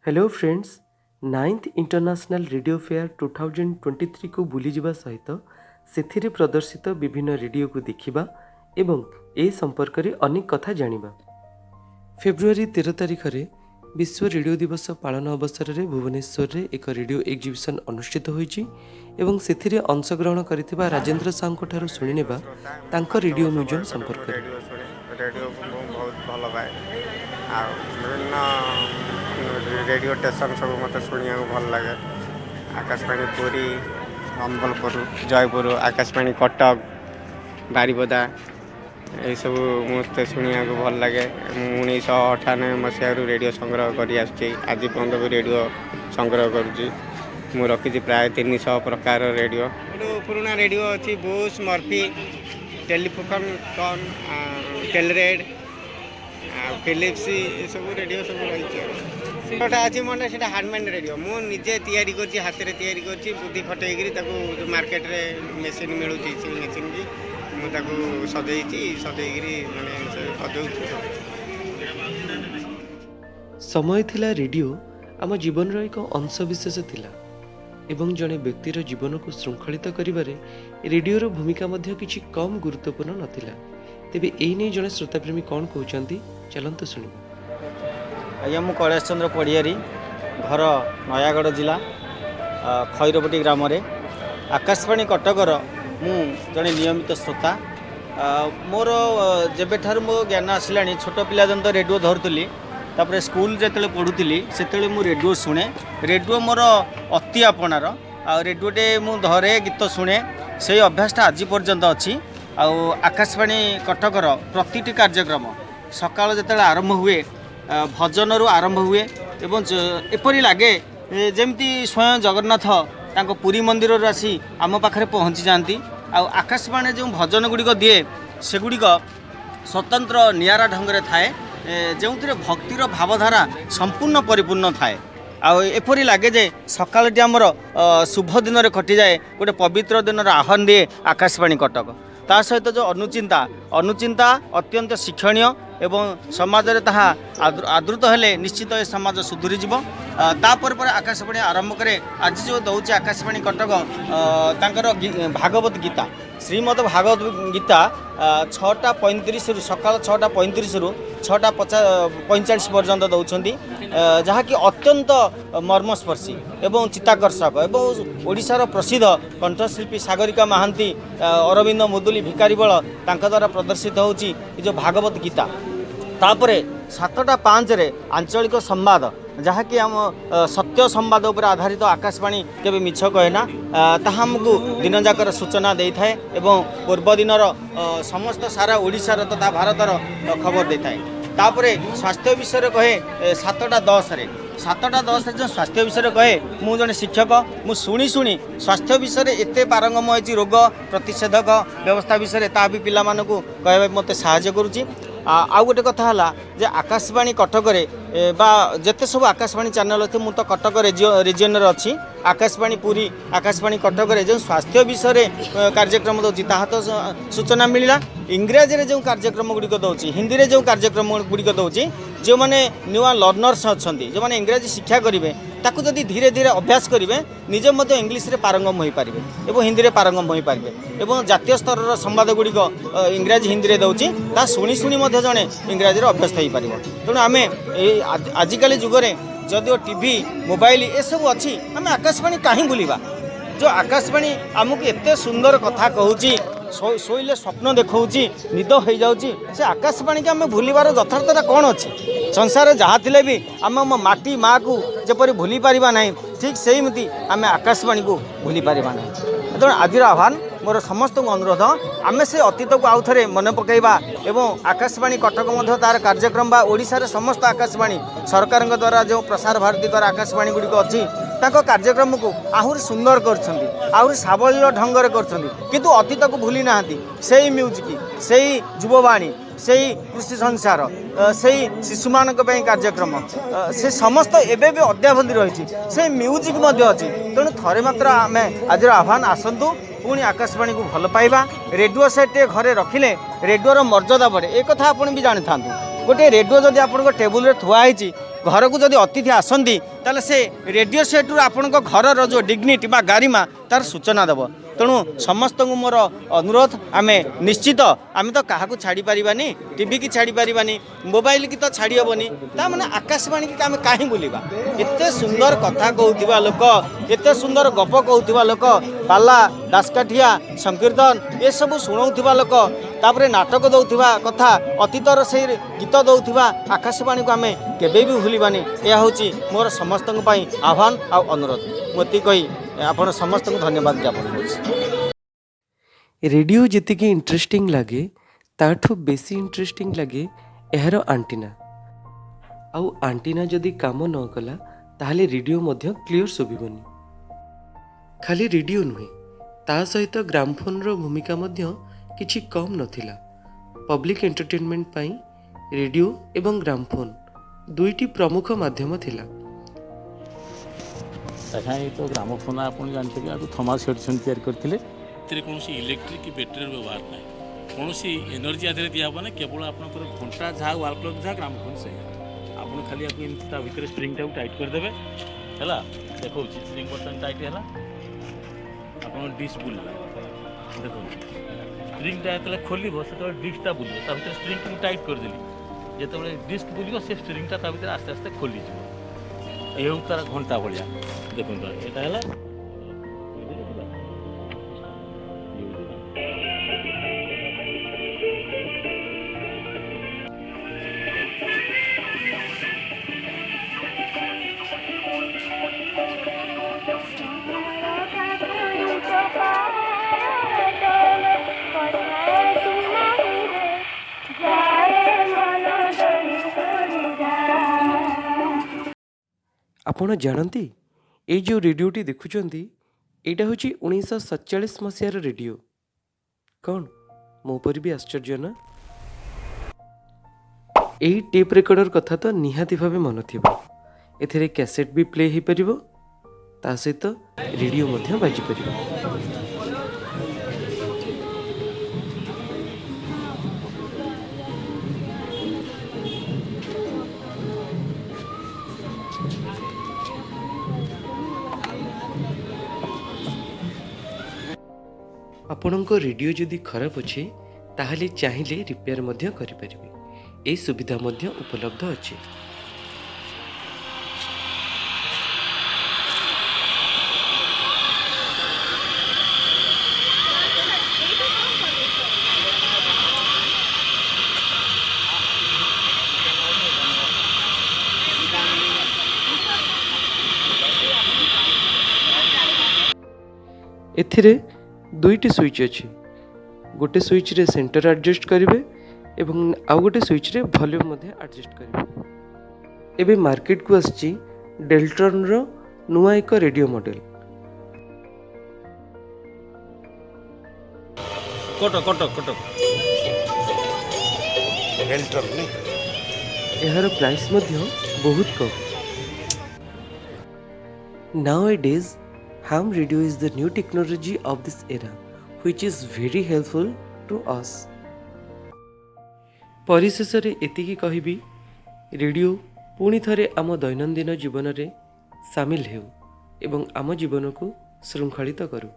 Hello friends, 9th international radio fair 2023 को बुलीजिबा सहित से प्रदर्शित विभिन्न रेडियो को देखिबा एवं ए संपर्क रे अनेक कथा जानिबा। फेब्रुआरी 13 तारिख रे विश्व रेडियो दिवस पालन अवसर में भुवनेश्वर रे एक रेडियो एग्जिबिशन अनुष्ठित होईची एवं सेथिरे अंशग्रहण करिथिबा राजेंद्र साहू ठारू सुनिनेबा तांको रेडियो म्यूजियम संपर्क रे। रेडियो को बहुत भल पाए विभिन्न रेडियो स्टेशन सब मत शुणा भल लगे। आकाशवाणी पुरी, संबलपुर, जयपुर, आकाशवाणी कटक, बारिपदा ये सब मत शुणा भल लगे। 1998 मसीह रेडियो संग्रह कर आज पर्यटन भी रेडियो संग्रह करुँची। मु रखी प्राय 300 प्रकार रेडियो। पुराना रेडियो अच्छी बुश, मर्फी, टेलीफोन, टन, टेलरेड, फिलिप्स सब रेडियो सब रही अच्छी मन से हैंडमेड रेडियो मुझे तैयारी कर हाथ में तैयारी कर बुद्धि खटे मार्केट रे मेसीन मिलूँ से मेसीन की मुझे सजई माने सजाऊ। समय थिला रेडियो आम जीवन एक अंशविशेष थिला एवं जड़े व्यक्तिर जीवन को श्रृंखलित करिबारे रेडियोर भूमिका मध्य किछि कम गुरुत्वपूर्ण नथिला। तेबे एई नै जड़े श्रोताप्रेमी कौन कहउचंती चलंत सुनिबा। आज्ञा मु कैलाश चंद्र पड़ियारी, घर नयागढ़ जिला खैरपटी ग्राम रे। आकाशवाणी कटकर मु जड़े नियमित श्रोता। मोर जेबे ठार मो ज्ञान आसला छोट पिला दिन तो रेडियो धरुली, तापर स्कूल जिते पढ़ुली से मु रेडियो शुणे। रेडियो मोर अति आपणार रेडियोटे मु धरे गीत शुणे, से अभ्यासटा आज पर्यंत अच्छी। आकाशवाणी कटकर प्रतिटी कार्यक्रम सकाल जिते आरंभ हुए भजन रु आरंभ हुए एवं एपरी लगे जमती स्वयं जगन्नाथ तांको पुरी मंदिर आसी आम पाखे पहुँची जाती। आकाशवाणी जो भजन गुड़िक दिए सेगुड़िक स्वतंत्र नियारा ढंग से थाए, जो भक्तिर भावधारा संपूर्ण परिपूर्ण थाए। एपरी लगे जे सकाळटी आमर शुभ दिन में कटि जाए, गोटे पवित्र दिन आह्वान दिए आकाशवाणी कटक। ता सहित जो अनुचिंता अत्यंत शिक्षणीय एवं समाज रे ताहा आदृत हेले निश्चित ए समाज सुधरी जीव। तापर पर आकाशवाणी आरंभ करे आज जो दौचे आकाशवाणी कटक तांकर भागवत गीता, श्रीमद भागवत गीता 6:35 सकाल 6:35 रु 6:45 पर्यंत दौरान, जहाँकि अत्यंत मर्मस्पर्शी एवं चित्ताकर्षक एवं ओडिशार प्रसिद्ध कंठशिल्पी सागरिका महांती, अरविंद मुदुली, भिकारी बल द्वारा प्रदर्शित होची जो भागवत गीता। तापरे 7:05 रे आंचलिक संवाद, जहाँकि आम सत्य संवाद उपर आधारित आकाशवाणी केबे मिछ कहेना, ताहा हमकु दिन जाकर सूचना दे थाए एवं पूर्व दिनर समस्त सारा ओडिशार तथा भारतर खबर दे थाए। तापरे स्वास्थ्य विषय कहे 7:10 रे 7:10 जो स्वास्थ्य विषय कहे, मु जने शिक्षक मु शुणी स्वास्थ्य विषय एते पारंगम होची, रोग प्रतिषेधक व्यवस्था विषय ता भी पिला मानकु कहबे मते सहायता करूची। आउ गोटे कथा है जे आकाशवाणी कटकरे बा जेते सब आकाशवाणी चैनल अच्छे मु तो कटक रिजन अच्छी। आकाशवाणी पुरी, आकाशवाणी कटकरे जो स्वास्थ्य विषय कार्यक्रम दूसरी ताहा तो सूचना मिलला। इंग्राजी रे जो कार्यक्रम गुड़िक दूसरी, हिंदी रे जो कार्यक्रम गुड़िक दूसरी, जो मैंने नुआ लर्नर्स अच्छा जो मैंने इंग्राजी शिक्षा करेंगे ताकू जदि धीरे धीरे अभ्यास करेंगे निजे मध्य इंग्लिश रे पारंगम हो पारे और हिंदी रे पारंगम हो पारे और जातीय स्तर संवाद गुड़िक इंग्राजी हिंदी रे दौची ता शुणी जड़े इंग्राजी अभ्यस्त हो पार। तेणु आम आजिकल जुगरे जदिओ टीवी मोबाइल ये सब अच्छी, आम आकाशवाणी कहीं बुलवा। जो आकाशवाणी आमको एत सुंदर कथा कहूँ, शोइले स्वप्न देखा निद हो जाऊँगी, से आकाशवाणी के आम भूलिबार यथार्थता कौन अच्छी? संसार जहाँ थे भी आम माटी माँ को जपरी भूली पारिबा नहीं, ठीक सेमती आम आकाशवाणी को भूली पारिबा नहीं। तेणु आज आह्वान मोर समस्त अनुरोध, आम से अतीत को आउ थे मन पकईवा एवं आकाशवाणी कटक तार कार्यक्रम बा ओडिशार समस्त आकाशवाणी सरकार द्वारा जो प्रसार भारती द्वारा आकाशवाणी गुड़िक अच्छी ताको कार्यक्रम को आहुरी सुंदर करछंती, आहुरी सावलील ढंग से करछंती, किंतु अतीत को भूली नाहांती। सेही म्यूजिक, सेही युववाणी, सेही कृषि संसार, सेही शिशु मानक पई कार्यक्रम, से समस्त एबे भी अद्यावधि रही से म्यूजिक मध्य अच्छी। तेणु थरे मात्र आम आज आह्वान आसतु पुणी आकाशवाणी को भल पाइबा। रेडियो सेट घरे रखिले रेडियोर मर्यादा बढ़े, एक कथा आपण भी जानी था। गोटे रेडियो जदि आप टेबुल रे थुआ होती घर को जदि अतिथि आसती ताले से रेडियो सेट रु आपण घर जो डिग्निटी बा गारिमा तार सूचना देव। तेणु समस्त मोर अनुरोध आम निश्चित आम तो क्या छाड़ी पारानी टीवी की छाड़ी पारानी मोबाइल की तो छाड़ी हेनी ताने आकाशवाणी की आम कहीं बुलवा एत सुंदर कथा कहूथिबा लोक एत सुंदर गप कहूथिबा लोक पाला दासकाठिया संकीर्तन ये सब शुणाउथिबा लोक तापरे नाटक दौथिबा कथा अतीतर से गीत दौथिबा आकाशवाणी को आम केबे भी भूलवानी। यह हूँ मोर समस्त आह्वान आ अनुरोध मुझे कही आपण समस्त को धन्यवाद ज्ञापन कर। रेडियो जीतिकी इंटरेस्टिंग लगे ताठू बेसी इंटरेस्टिंग लगे यार आंटीना। आउ आंटीना जदि काम न कला ताहले रेडियो मध्य क्लियर सुबिबनी। खाली रेडियो नुहे ता सहित ग्रामफोन रो भूमिका मध्य किछि कम नथिला। पब्लिक एंटरटेनमेंट पाई रेडियो एवं ग्रामफोन दुईटी प्रमुख माध्यम थिला। तखाई तो ग्रामोफोन आप जानते हैं थॉमस एडिसन तैयार करते कौन इलेक्ट्रिक की बैटेरी व्यवहार ना कौन एनर्जी आधार दिहबना केवल आप घंटा जहाँ वाल प्लग जहाँ ग्रामोफोन से आप खाली आपको भितर स्प्रिंग टाइम टाइट करदे है देखो स्प्रिंग बटन टाइट है आप डिस्क बुलला देखो स्प्रिंगटा जो खोल से डिस्कटा बुल स्प्रिंग टाइट करदेली जो डिस्क बुल से स्प्रिंगटा भर आस्ते आस्ते खोलीज ये तार घंटा भाया देखो यहाँ है आपण जानती ये जो रेडियोटी देखुंती यहाँ हूँ 1947 मसीहार रेडियो। कौन मो पर भी आश्चर्य ना। यही टेप रेकर्डर कथा तो निहाती भावे मन थी एथिरे कैसेट भी प्ले हो पार ता सहित रेडियो मध्य बाजी पार। आपणक रेडियो जदि खराब अच्छे ताहले चाहिए रिपेयर मध्य करिपारिबे। ए सुविधा मध्य उपलब्ध अच्छे। एथिरे दुईटी स्विच अच्छी गोटे स्विच रे सेंटर एडजस्ट करेंगे एवं आउ गोटे स्विच रे वॉल्यूम मध्य एडजस्ट करेंगे। एबे मार्केट को आसी डेल्ट्रन रो नुआ एक रेडियो मॉडल कटक कटक कटक डेल्ट्रन नहीं यार प्राइस मध्य बहुत कम। Nowadays ham radio is the new technology of this era which is very helpful to us। परिशेष रे एतिकी कहिबी रेडियो पुणी थरे आम दैनंदिन जीवन रे सामिल हेउ एवं आम जीवन को श्रृंखलित करू।